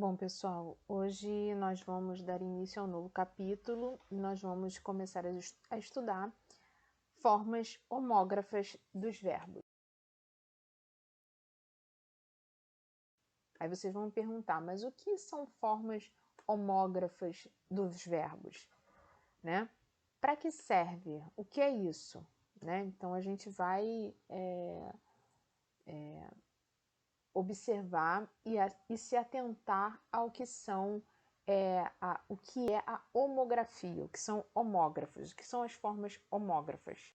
Bom, pessoal, hoje nós vamos dar início ao novo capítulo e nós vamos começar a estudar formas homógrafas dos verbos. Aí vocês vão me perguntar, mas o que são formas homógrafas dos verbos, né? Para que serve? O que é isso? Né? Então a gente vai observar e se atentar ao que são o que é a homografia, o que são homógrafos, o que são as formas homógrafas.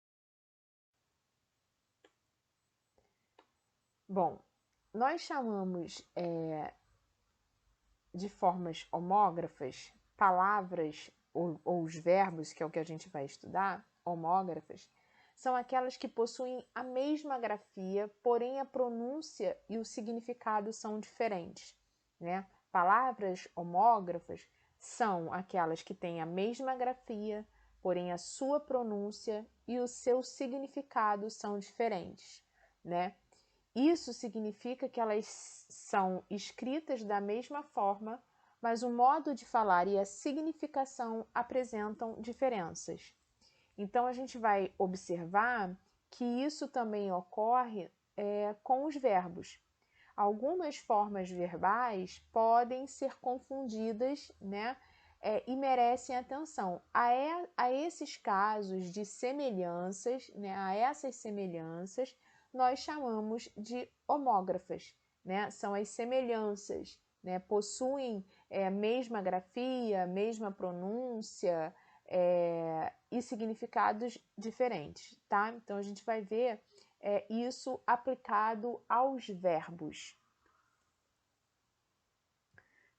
Bom, nós chamamos de formas homógrafas palavras ou os verbos, que é o que a gente vai estudar, homógrafas, são aquelas que possuem a mesma grafia, porém a pronúncia e o significado são diferentes, né? Palavras homógrafas são aquelas que têm a mesma grafia, porém a sua pronúncia e o seu significado são diferentes, né? Isso significa que elas são escritas da mesma forma, mas o modo de falar e a significação apresentam diferenças. Então, a gente vai observar que isso também ocorre com os verbos. Algumas formas verbais podem ser confundidas, né? E merecem atenção. A esses casos de semelhanças, né? A essas semelhanças, nós chamamos de homógrafas, né? São as semelhanças, né? Possuem a mesma grafia, mesma pronúncia e significados diferentes, tá? Então a gente vai ver isso aplicado aos verbos.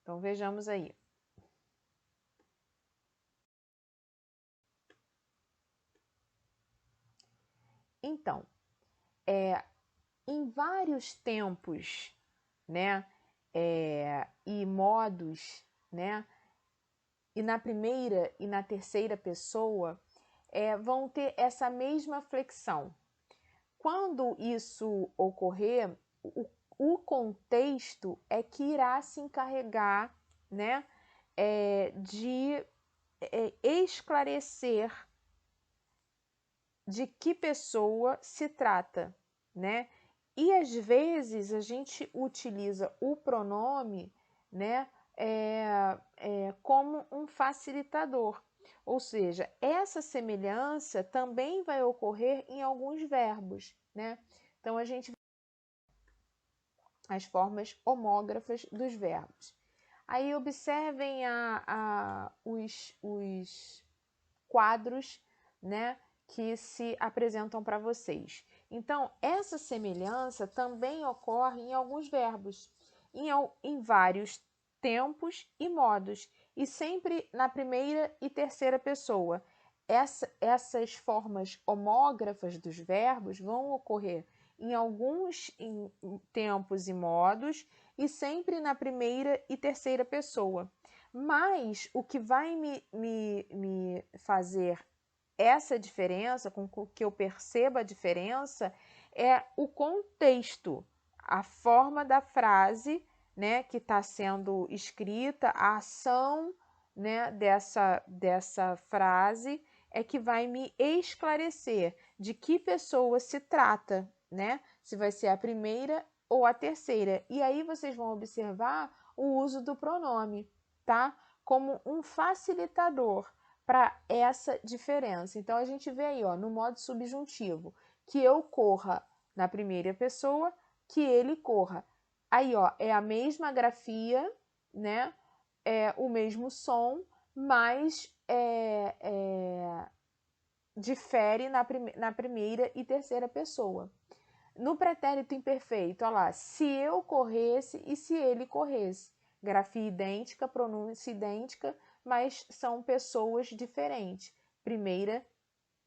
Então vejamos aí. Então, em vários tempos, né, e modos, né, e na primeira e na terceira pessoa, vão ter essa mesma flexão. Quando isso ocorrer, o contexto é que irá se encarregar, né, de esclarecer de que pessoa se trata, né? E às vezes a gente utiliza o pronome, né, como um facilitador. Ou seja, essa semelhança também vai ocorrer em alguns verbos, né? Então a gente as formas homógrafas dos verbos. Aí observem os quadros, né, que se apresentam para vocês. Então, essa semelhança também ocorre em alguns verbos, em vários tempos e modos, e sempre na primeira e terceira pessoa. Essas formas homógrafas dos verbos vão ocorrer em alguns tempos e modos e sempre na primeira e terceira pessoa. Mas o que vai me fazer essa diferença, com que eu perceba a diferença, é o contexto, a forma da frase, né, que está sendo escrita, a ação, né, dessa frase é que vai me esclarecer de que pessoa se trata, né? Se vai ser a primeira ou a terceira. E aí vocês vão observar o uso do pronome, tá? Como um facilitador para essa diferença. Então a gente vê aí, ó, no modo subjuntivo, que eu corra na primeira pessoa, que ele corra. Aí, ó, é a mesma grafia, né? É o mesmo som, mas difere na primeira e terceira pessoa. No pretérito imperfeito, olha lá, se eu corresse e se ele corresse. Grafia idêntica, pronúncia idêntica, mas são pessoas diferentes, primeira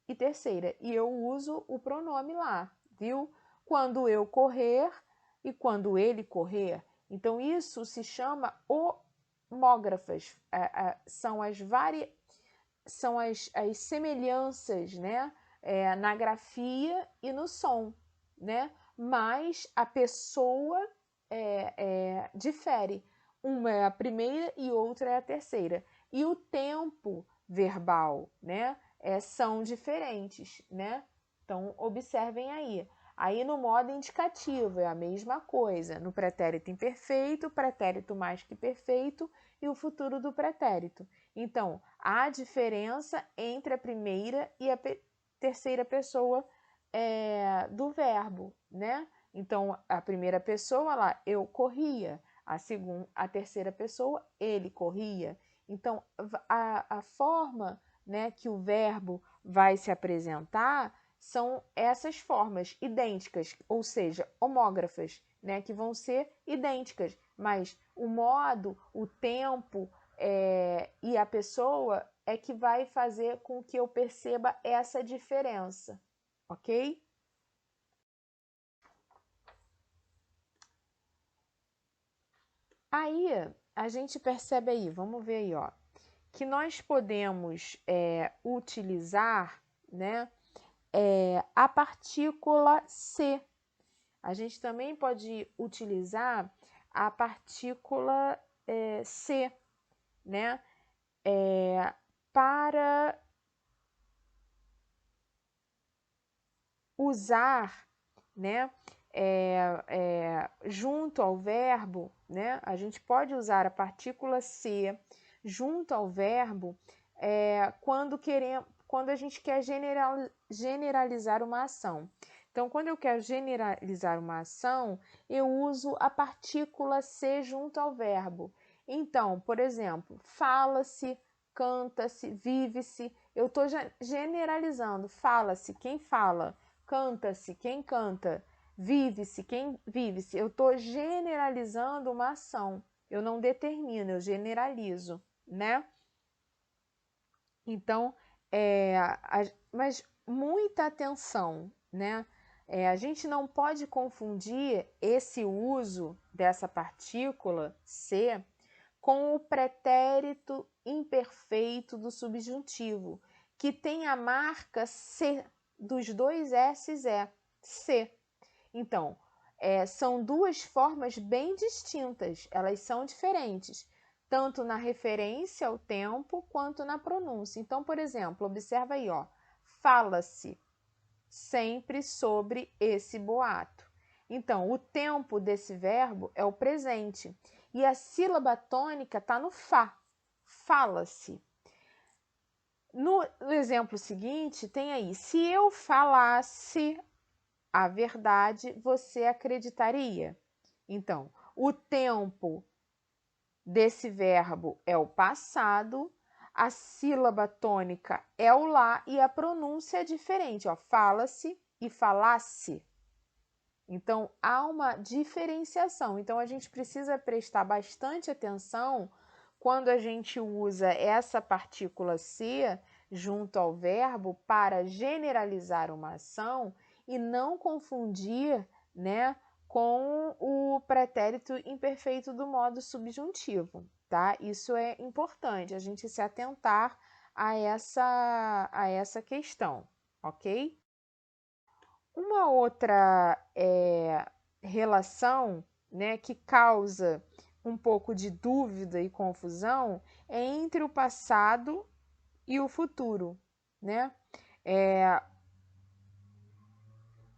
e terceira. E eu uso o pronome lá, viu? Quando eu correr e quando ele correr. Então, isso se chama homógrafas. São as semelhanças, né? Na grafia e no som, né? Mas a pessoa difere. uma é a primeira e outra é a terceira. E o tempo verbal, né, são diferentes, né? Então, observem aí. Aí no modo indicativo é a mesma coisa. No pretérito imperfeito, pretérito mais que perfeito e o futuro do pretérito. Então, há diferença entre a primeira e a terceira pessoa do verbo, né? Então, a primeira pessoa lá, eu corria. A terceira pessoa, ele corria. Então, a forma, né, que o verbo vai se apresentar são essas formas idênticas, ou seja, homógrafas, né, que vão ser idênticas, mas o modo, o tempo e a pessoa é que vai fazer com que eu perceba essa diferença, ok? Aí a gente percebe aí, vamos ver aí, ó, que nós podemos utilizar, né, a partícula C. A gente também pode utilizar a partícula C, né, para usar, né, junto ao verbo, né, a gente pode usar a partícula ser junto ao verbo quando a gente quer generalizar uma ação. Então, quando eu quero generalizar uma ação, eu uso a partícula ser junto ao verbo. Então, por exemplo, fala-se, canta-se, vive-se. Eu estou generalizando. Fala-se, quem fala? Canta-se, quem canta? Vive-se, quem vive-se? Eu estou generalizando uma ação. Eu não determino, eu generalizo, né? Então, mas muita atenção, né? A gente não pode confundir esse uso dessa partícula ser com o pretérito imperfeito do subjuntivo, que tem a marca C dos dois S's C. Então, são duas formas bem distintas, elas são diferentes, tanto na referência ao tempo quanto na pronúncia. Então, por exemplo, observa aí, ó, fala-se sempre sobre esse boato. Então, o tempo desse verbo é o presente e a sílaba tônica está no Fá. Fala-se. No exemplo seguinte, tem aí: se eu falasse a verdade, você acreditaria. Então, o tempo desse verbo é o passado, a sílaba tônica é o lá e a pronúncia é diferente. Fala-se e falasse. Então, há uma diferenciação. Então, a gente precisa prestar bastante atenção quando a gente usa essa partícula ser junto ao verbo para generalizar uma ação e não confundir, né, com o pretérito imperfeito do modo subjuntivo, tá? Isso é importante, a gente se atentar a essa questão, ok? Uma outra relação, né, que causa um pouco de dúvida e confusão é entre o passado e o futuro, né?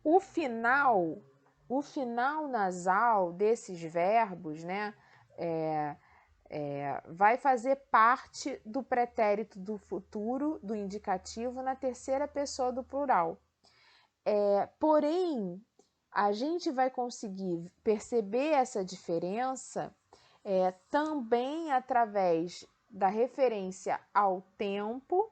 O final, o final nasal desses verbos, né, vai fazer parte do pretérito do futuro, do indicativo, na terceira pessoa do plural. Porém, a gente vai conseguir perceber essa diferença também através da referência ao tempo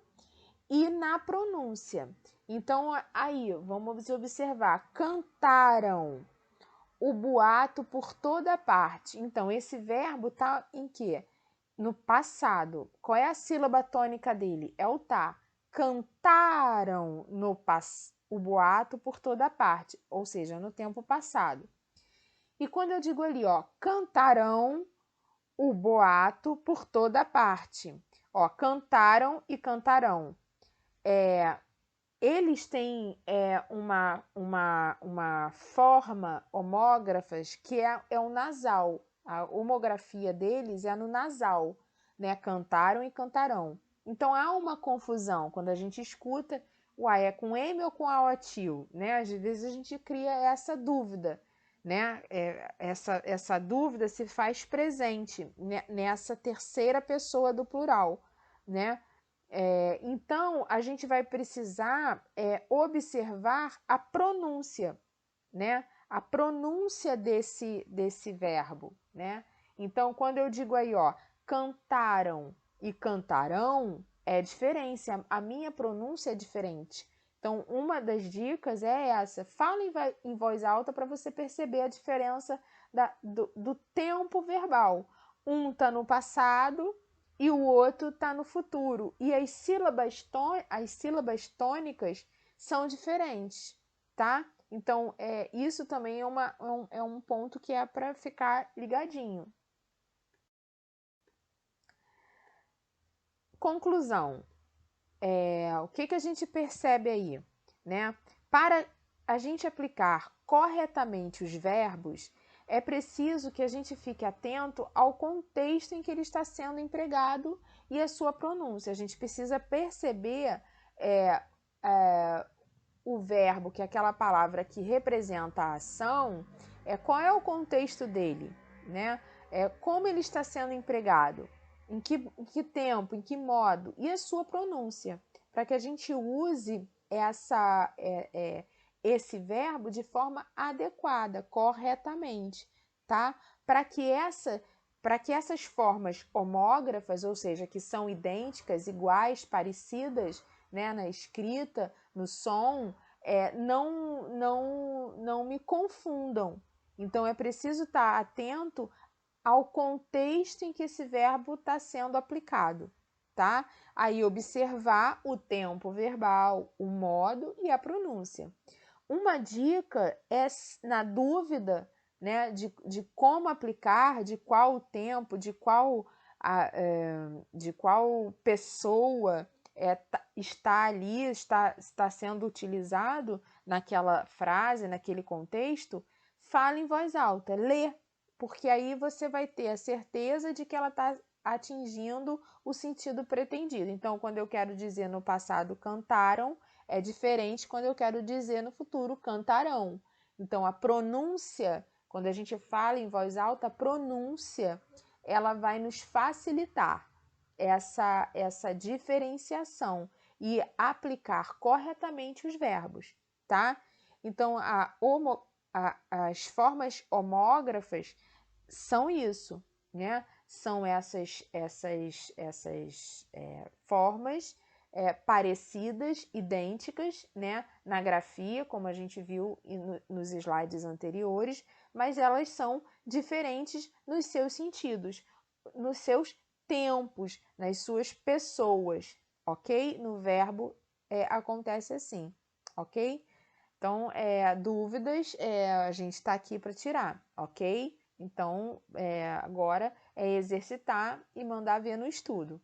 e na pronúncia. Então, aí, vamos observar: cantaram o boato por toda parte. Então, esse verbo está em quê? No passado. Qual é a sílaba tônica dele? É o tá. Cantaram o boato por toda parte, ou seja, no tempo passado. E quando eu digo ali, ó, cantarão o boato por toda parte. Ó, cantaram e cantarão. Eles têm uma forma homógrafas que é o nasal, A homografia deles é no nasal, né? Cantaram e cantarão. Então há uma confusão quando a gente escuta, uai, é com M ou com aotil, né? Às vezes a gente cria essa dúvida, né? Essa dúvida se faz presente nessa terceira pessoa do plural, né? Então a gente vai precisar observar a pronúncia, né? A pronúncia desse verbo, né? Então, quando eu digo aí, ó, cantaram e cantarão, é diferente, a minha pronúncia é diferente. Então, uma das dicas é essa: fala em voz alta para você perceber a diferença do tempo verbal. Um está no passado e o outro está no futuro. E as sílabas tônicas são diferentes, tá? Então, isso também é um ponto que é para ficar ligadinho. Conclusão. O que a gente percebe aí? Né? Para a gente aplicar corretamente os verbos, é preciso que a gente fique atento ao contexto em que ele está sendo empregado e a sua pronúncia. A gente precisa perceber o verbo, que é aquela palavra que representa a ação, qual é o contexto dele, né? Como ele está sendo empregado, em que tempo, em que modo, e a sua pronúncia, para que a gente use esse verbo de forma adequada, corretamente, tá? Para que essas formas homógrafas, ou seja, que são idênticas, iguais, parecidas, né, na escrita, no som, não me confundam. Então é preciso estar atento ao contexto em que esse verbo está sendo aplicado, tá? Aí observar o tempo verbal, o modo e a pronúncia. Uma dica é, na dúvida, né, de como aplicar, de qual tempo, de qual pessoa está ali, está sendo utilizado naquela frase, naquele contexto, fala em voz alta, lê, porque aí você vai ter a certeza de que ela está atingindo o sentido pretendido. Então, quando eu quero dizer no passado cantaram, é diferente quando eu quero dizer no futuro cantarão. Então, a pronúncia, quando a gente fala em voz alta, a pronúncia, ela vai nos facilitar essa diferenciação e aplicar corretamente os verbos, tá? Então, as formas homógrafas são isso, né? São essas formas parecidas, idênticas, né? Na grafia, como a gente viu nos slides anteriores, mas elas são diferentes nos seus sentidos, nos seus tempos, nas suas pessoas, ok? No verbo acontece assim, ok? Então, dúvidas a gente está aqui para tirar, ok? Então, agora é exercitar e mandar ver no estudo.